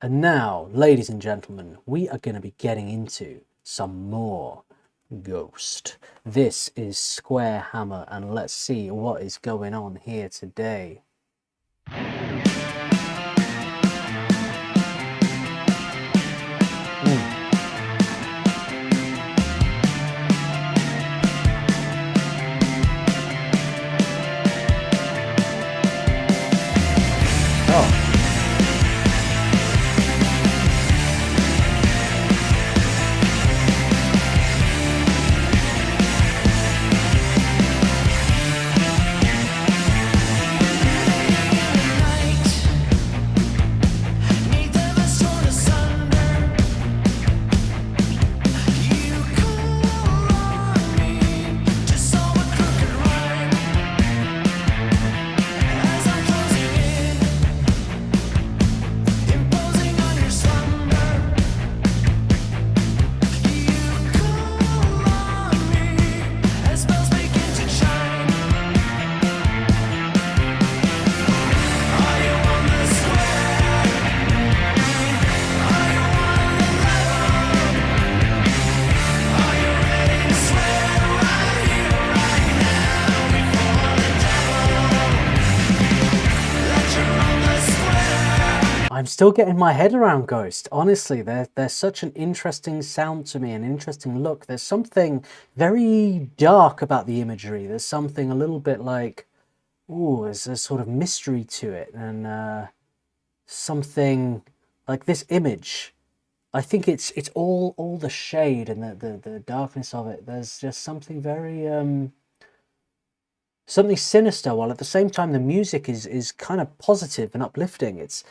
And now, ladies and gentlemen, we are going to be getting into some more Ghost. This is Square Hammer, and let's see what is going on here today. I'm still getting my head around Ghost. Honestly, they're such an interesting sound to me, an interesting look. There's something very dark about the imagery. There's something a little bit like, ooh, there's a sort of mystery to it, and something like this image. I think it's all the shade and the darkness of it. There's just something very something sinister, while at the same time the music is kind of positive and uplifting. It's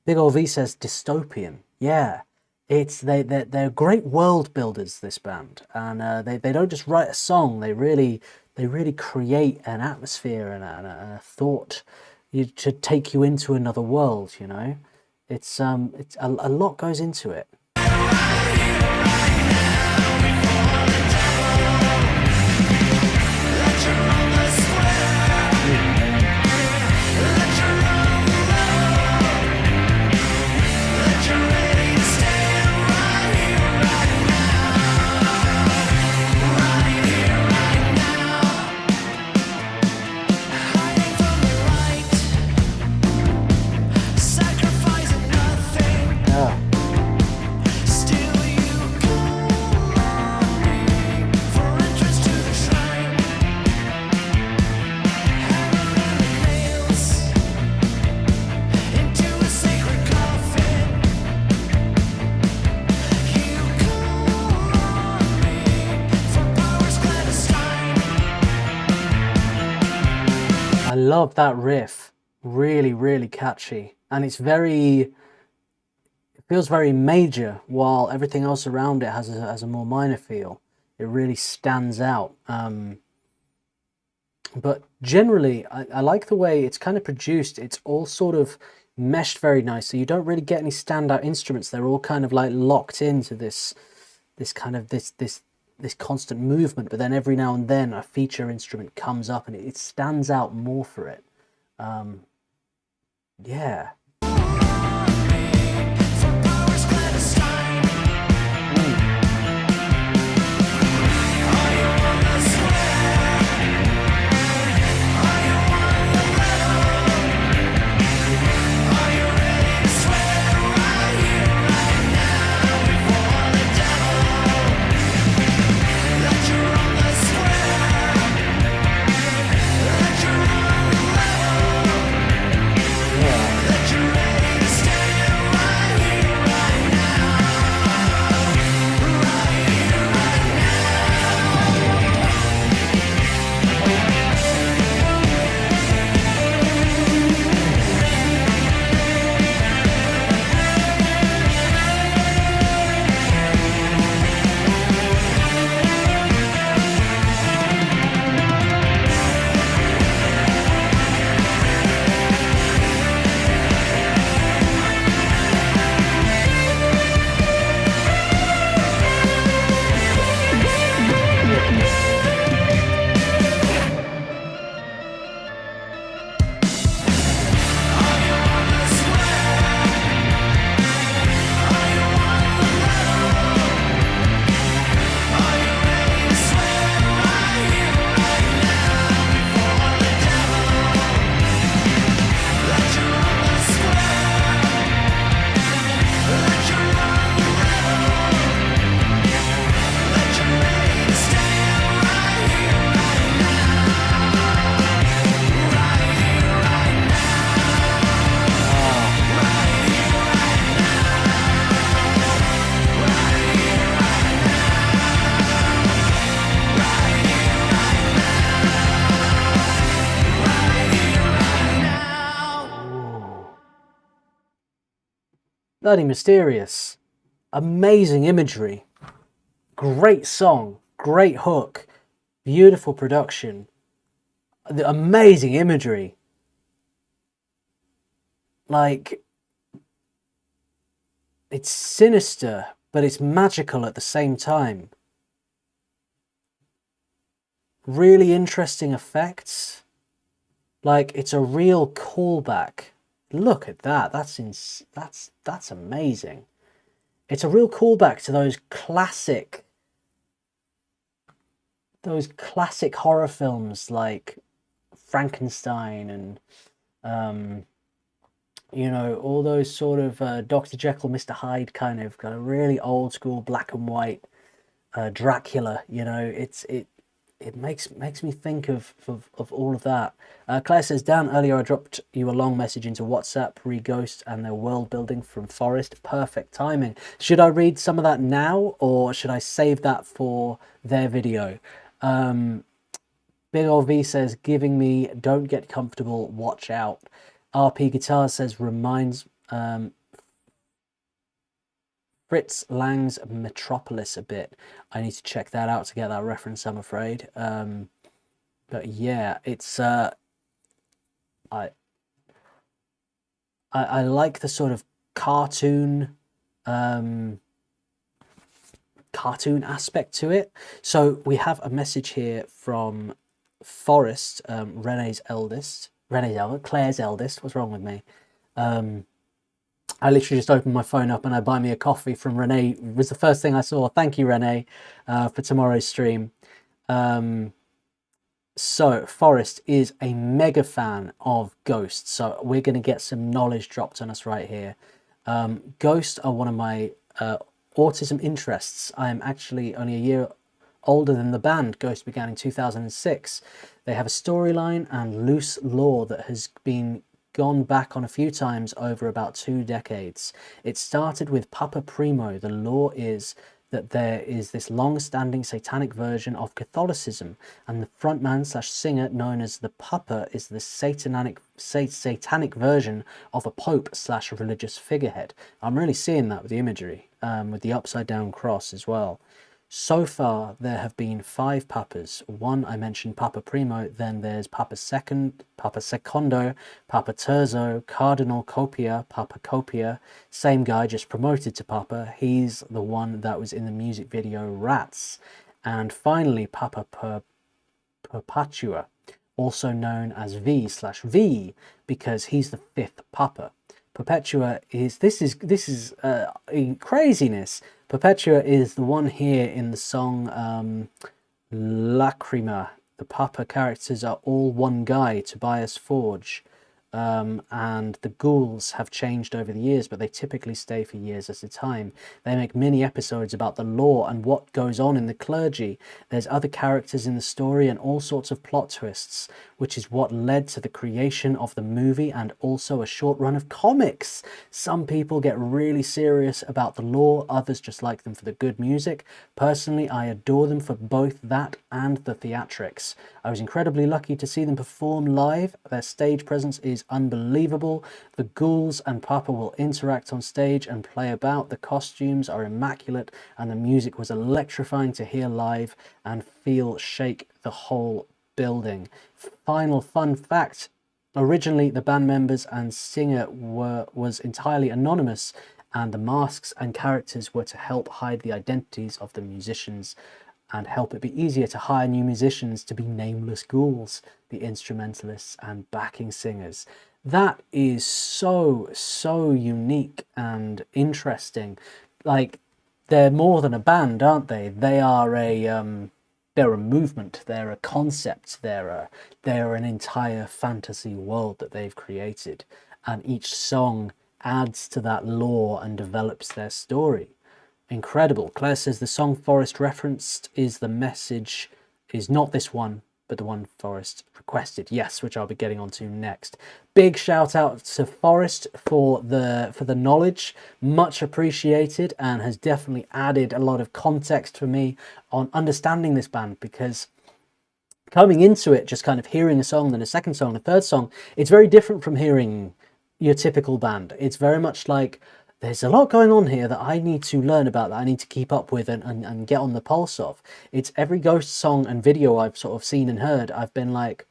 Big Ol' V says dystopian. Yeah, they're great world builders, this band, and they don't just write a song. They really create an atmosphere and a thought to take you into another world. You know, it's a lot goes into it. I love that riff. Really catchy. And it feels very major, while everything else around it has a more minor feel. It really stands out. But generally, I like the way it's kind of produced. It's all sort of meshed very nicely. You don't really get any standout instruments. They're all kind of like locked into this constant movement, but then every now and then a feature instrument comes up and it stands out more for it. Yeah. bloody mysterious, amazing imagery, great song, great hook, beautiful production, the amazing imagery. Like, it's sinister, but it's magical at the same time. Really interesting effects. Like, it's a real callback. Look at that. That's amazing. It's a real callback to those classic horror films like Frankenstein and you know, all those sort of Dr. Jekyll, Mr. Hyde kind of really old school black and white Dracula. You know, it makes me think of all of that. Claire says, Dan, earlier I dropped you a long message into WhatsApp re Ghost and their world building from Forest. Perfect timing. Should I read some of that now, or should I save that for their video? Big Ol' V says, giving me don't get comfortable, watch out. RP Guitar says, reminds Fritz Lang's Metropolis a bit. I need to check that out to get that reference, I'm afraid. But yeah, it's I like the sort of cartoon aspect to it. So we have a message here from Forrest, Claire's eldest. What's wrong with me? I literally just opened my phone up and I buy me a coffee from Renee. It was the first thing I saw. Thank you, Renee, for tomorrow's stream. So Forrest is a mega fan of ghosts. So we're going to get some knowledge dropped on us right here. Ghosts are one of my autism interests. I am actually only a year older than the band. Ghost began in 2006. They have a storyline and loose lore that has been gone back on a few times over about 2 decades. It started with Papa Primo. The lore is that there is this long-standing satanic version of Catholicism, and the frontman slash singer known as the Papa is the satanic version of a pope slash religious figurehead. I'm really seeing that with the imagery, with the upside down cross as well. So far, there have been 5 papas. One, I mentioned Papa Primo, then there's Papa Second, Papa Secondo, Papa Terzo, Cardinal Copia, Papa Copia. Same guy, just promoted to Papa. He's the one that was in the music video Rats. And finally, Papa Perpetua, also known as V/V, because he's the 5th Papa. Perpetua is craziness. Perpetua is the one here in the song Lacrima. The Papa characters are all one guy, Tobias Forge. And the ghouls have changed over the years, but they typically stay for years at a time. They make mini episodes about the law and what goes on in the clergy. There's other characters in the story and all sorts of plot twists, which is what led to the creation of the movie and also a short run of comics. Some people get really serious about the law, others just like them for the good music. Personally, I adore them for both that and the theatrics. I was incredibly lucky to see them perform live. Their stage presence is unbelievable. The ghouls and Papa will interact on stage and play about. The costumes are immaculate and the music was electrifying to hear live and feel shake the whole building. Final fun fact, originally the band members and singer was entirely anonymous, and the masks and characters were to help hide the identities of the musicians and help it be easier to hire new musicians to be nameless ghouls, the instrumentalists and backing singers. That is so unique and interesting. Like, they're more than a band, aren't they? They are they're a movement, they're a concept, they're an entire fantasy world that they've created, and each song adds to that lore and develops their story. Incredible. Claire says the song Forrest referenced is the message, is not this one, but the one Forrest requested. Yes, which I'll be getting onto next. Big shout out to Forrest for the knowledge, much appreciated, and has definitely added a lot of context for me on understanding this band, because coming into it, just kind of hearing a song, then a second song, a third song, it's very different from hearing your typical band. It's very much like there's a lot going on here that I need to learn about, that I need to keep up with and get on the pulse of. It's every Ghost song and video I've sort of seen and heard, I've been like,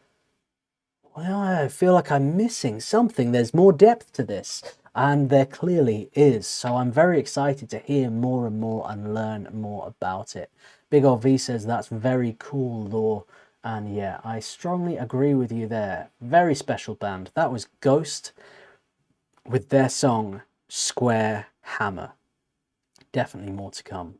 well, I feel like I'm missing something. There's more depth to this. And there clearly is. So I'm very excited to hear more and more and learn more about it. Big Ol' V says that's very cool lore. And yeah, I strongly agree with you there. Very special band. That was Ghost with their song Square Hammer. Definitely more to come.